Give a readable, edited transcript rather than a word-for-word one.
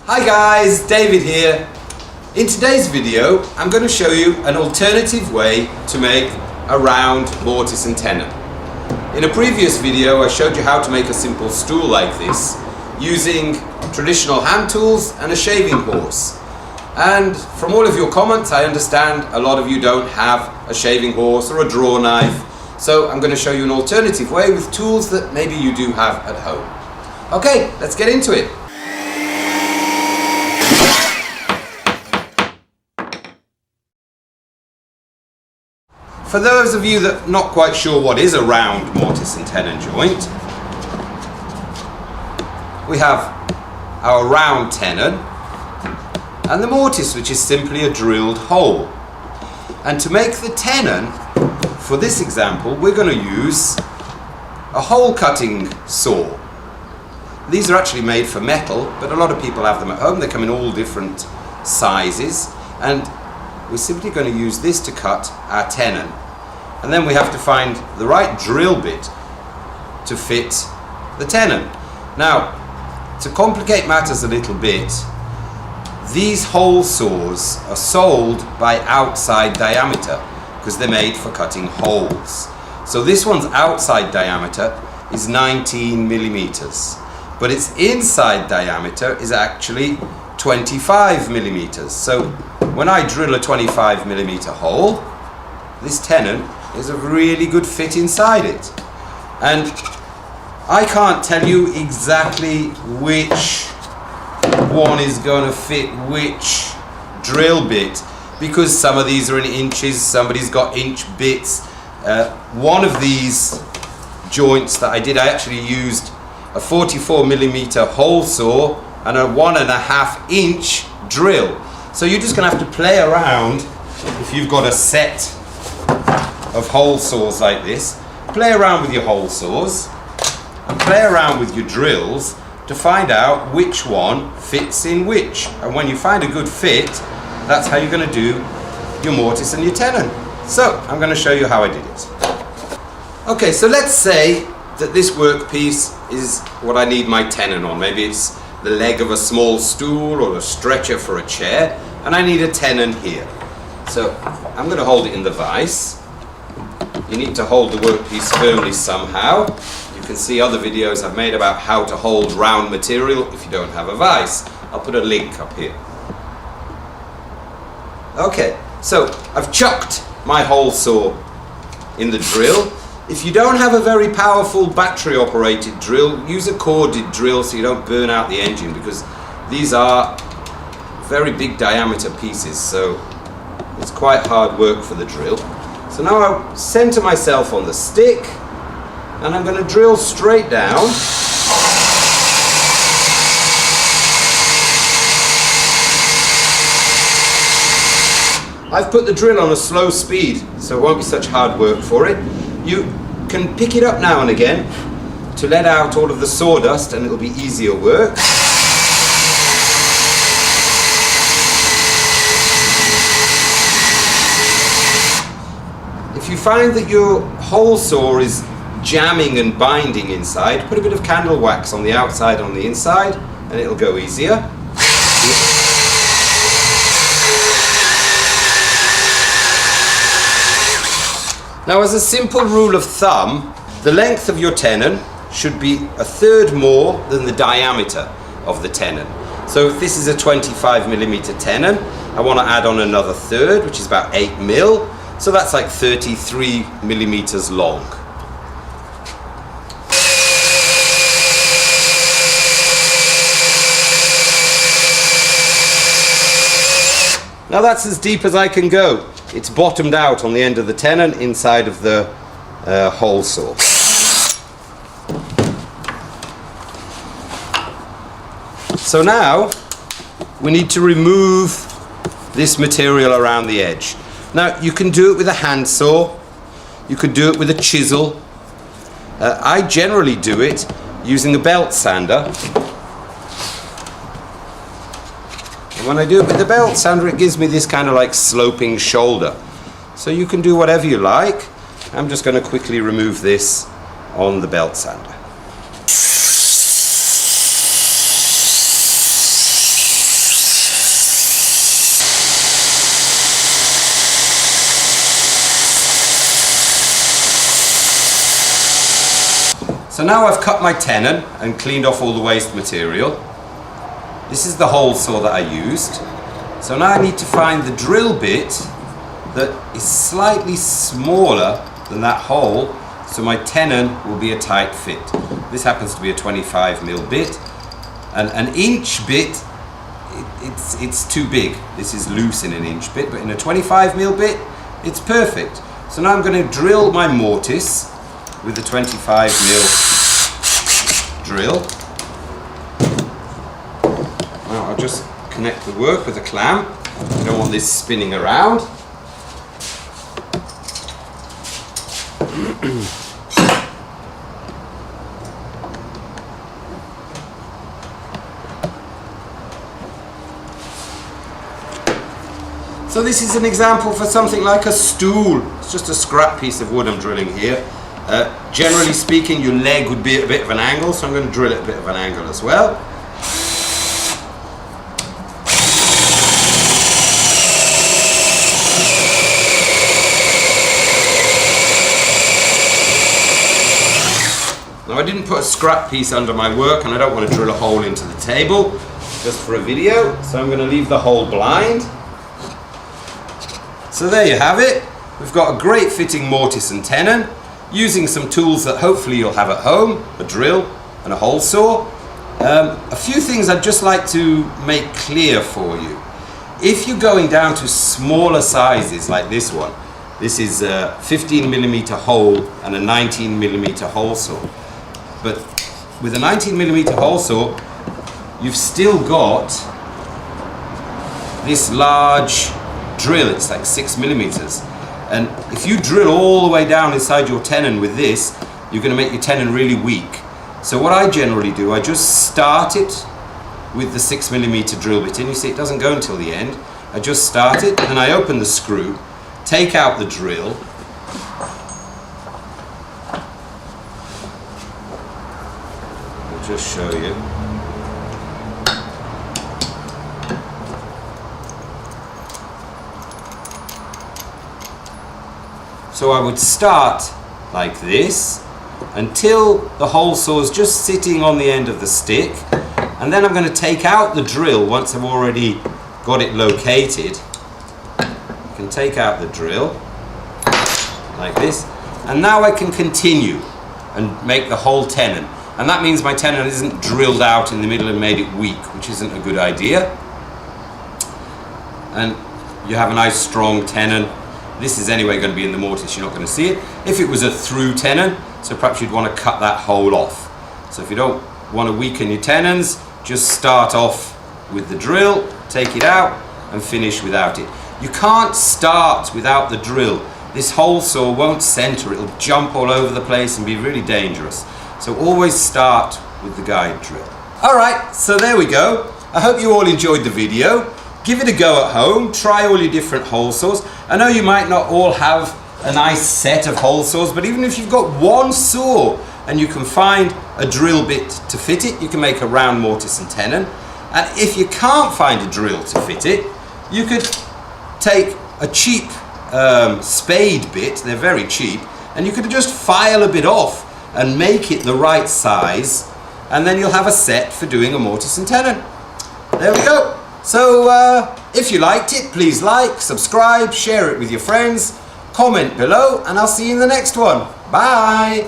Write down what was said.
Hi guys, David here. In today's video, I'm going to show you an alternative way to make a round mortise and tenon. In a previous video, I showed you how to make a simple stool like this using traditional hand tools and a shaving horse. And from all of your comments, I understand a lot of you don't have a shaving horse or a draw knife. So I'm going to show you an alternative way with tools that maybe you do have at home. Okay, let's get into it. For those of you that are not quite sure what is a round mortise and tenon joint, we have our round tenon and the mortise, which is simply a drilled hole. And to make the tenon, for this example, we're going to use a hole cutting saw. These are actually made for metal, but a lot of people have them at home. They come in all different sizes, and we're simply going to use this to cut our tenon. And then we have to find the right drill bit to fit the tenon. Now, to complicate matters a little bit, these hole saws are sold by outside diameter because they're made for cutting holes. So this one's outside diameter is 19 millimeters, but its inside diameter is actually 25 millimeters. So when I drill a 25 millimeter hole, this tenon is a really good fit inside it. And I can't tell you exactly which one is going to fit which drill bit, because some of these are in inches, somebody's got inch bits. One of these joints that I did, I actually used a 44 millimeter hole saw and a 1.5 inch drill. So you're just going to have to play around. If you've got a set of hole saws like this, play around with your hole saws and play around with your drills to find out which one fits in which. And when you find a good fit, that's how you're going to do your mortise and your tenon. So I'm going to show you how I did it. Okay, so let's say that this workpiece is what I need my tenon on. Maybe it's the leg of a small stool or a stretcher for a chair, and I need a tenon here. So I'm going to hold it in the vise. You need to hold the workpiece firmly somehow. You can see other videos I've made about how to hold round material if you don't have a vise. I'll put a link up here. Okay, so I've chucked my hole saw in the drill. If you don't have a very powerful battery operated drill, use a corded drill so you don't burn out the engine, because these are very big diameter pieces, so it's quite hard work for the drill. So now I'll center myself on the stick and I'm going to drill straight down. I've put the drill on a slow speed, so it won't be such hard work for it. You can pick it up now and again to let out all of the sawdust, and it'll be easier work. If you find that your hole saw is jamming and binding inside, put a bit of candle wax on the outside, on the inside, and it'll go easier. Now, as a simple rule of thumb, the length of your tenon should be 1/3 more than the diameter of the tenon. So if this is a 25 millimeter tenon, I want to add on another 1/3, which is about 8 mil. So that's like 33 millimeters long. Now that's as deep as I can go. It's bottomed out on the end of the tenon inside of the hole saw. So now we need to remove this material around the edge. Now you can do it with a handsaw, you could do it with a chisel. I generally do it using a belt sander. And when I do it with the belt sander, it gives me this kind of like sloping shoulder. So you can do whatever you like. I'm just going to quickly remove this on the belt sander. So now I've cut my tenon and cleaned off all the waste material. This is the hole saw that I used. So now I need to find the drill bit that is slightly smaller than that hole, so my tenon will be a tight fit. This happens to be a 25mm bit. And an inch bit, it's too big. This is loose in an inch bit, but in a 25mm bit, it's perfect. So now I'm going to drill my mortise with the 25mm drill. Now I'll just connect the work with a clamp. I don't want this spinning around. So this is an example for something like a stool. It's just a scrap piece of wood I'm drilling here. Generally speaking, your leg would be at a bit of an angle, so I'm going to drill it a bit of an angle as well. Now I didn't put a scrap piece under my work, and I don't want to drill a hole into the table just for a video, so I'm going to leave the hole blind. So there you have it. We've got a great fitting mortise and tenon using some tools that hopefully you'll have at home, a drill and a hole saw. A few things I'd just like to make clear for you. If you're going down to smaller sizes like this one, this is a 15mm hole and a 19mm hole saw. But with a 19mm hole saw, you've still got this large drill. It's like 6mm, and if you drill all the way down inside your tenon with this, you're going to make your tenon really weak. So what I generally do, I just start it with the 6mm drill bit in. You see, it doesn't go until the end. I just start it, and I open the screw, take out the drill, I'll just show you. So I would start like this until the hole saw is just sitting on the end of the stick, and then I'm going to take out the drill once I've already got it located. I can take out the drill like this, and now I can continue and make the whole tenon, and that means my tenon isn't drilled out in the middle and made it weak, which isn't a good idea. And you have a nice strong tenon. This is anyway going to be in the mortise, you're not going to see it. If it was a through tenon, so perhaps you'd want to cut that hole off. So if you don't want to weaken your tenons, just start off with the drill, take it out, and finish without it. You can't start without the drill. This hole saw won't center, it'll jump all over the place and be really dangerous. So always start with the guide drill. Alright, so there we go. I hope you all enjoyed the video. Give it a go at home, try all your different hole saws. I know you might not all have a nice set of hole saws, but even if you've got one saw and you can find a drill bit to fit it, you can make a round mortise and tenon. And if you can't find a drill to fit it, you could take a cheap spade bit, they're very cheap, and you could just file a bit off and make it the right size, and then you'll have a set for doing a mortise and tenon. There we go. So if you liked it, please like, subscribe, share it with your friends, comment below, and I'll see you in the next one. Bye!